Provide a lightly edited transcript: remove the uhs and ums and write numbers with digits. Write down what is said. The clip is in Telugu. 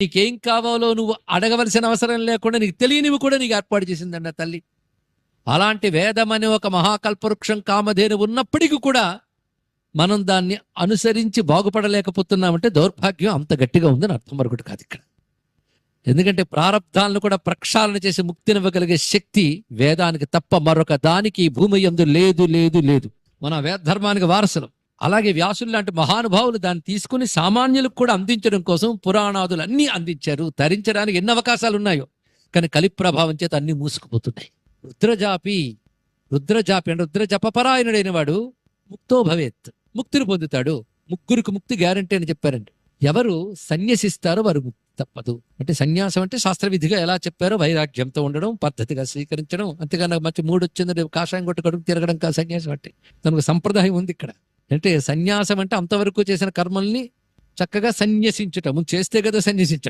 నీకేం కావాలో నువ్వు అడగవలసిన అవసరం లేకుండా నీకు తెలియనివి కూడా నీకు ఏర్పాటు చేసిందండి తల్లి. అలాంటి వేదం అనే ఒక మహాకల్పవృక్షం కామధేను ఉన్నప్పటికీ కూడా మనం దాన్ని అనుసరించి బాగుపడలేకపోతున్నామంటే దౌర్భాగ్యం అంత గట్టిగా ఉందని అర్థం మరొకటి కాదు ఇక్కడ. ఎందుకంటే ప్రారంధాలను కూడా ప్రక్షాళన చేసి ముక్తినివ్వగలిగే శక్తి వేదానికి తప్ప మరొక దానికి ఈ భూమి యందు లేదు లేదు లేదు. మన వేద ధర్మానికి వారసులు. అలాగే వ్యాసులు లాంటి మహానుభావులు దాన్ని తీసుకుని సామాన్యులకు కూడా అందించడం కోసం పురాణాదులు అన్నీ అందించారు. ధరించడానికి ఎన్ని అవకాశాలు ఉన్నాయో, కానీ కలి ప్రభావం చేత అన్ని మూసుకుపోతున్నాయి. రుద్రజాపి అంటే రుద్రజపపరాయణుడైన వాడు ముక్తో భవేత్, ముక్తిని పొందుతాడు. ముగ్గురికి ముక్తి గ్యారంటీ అని చెప్పారండి. ఎవరు సన్యసిస్తారో వారు ముక్తి తప్పదు. అంటే సన్యాసం అంటే శాస్త్రవిధిగా ఎలా చెప్పారో వైరాగ్యంతో ఉండడం, పద్ధతిగా స్వీకరించడం. అంతేగాని మంచి మూడు వచ్చింది కాషాయం కొట్టు కడుపు తిరగడం కాదు సన్యాసం అంటే. తనకు సంప్రదాయం ఉంది ఇక్కడ. అంటే సన్యాసం అంటే అంతవరకు చేసిన కర్మల్ని చక్కగా సన్యసించటం, చేస్తే కదా సన్యసించడం.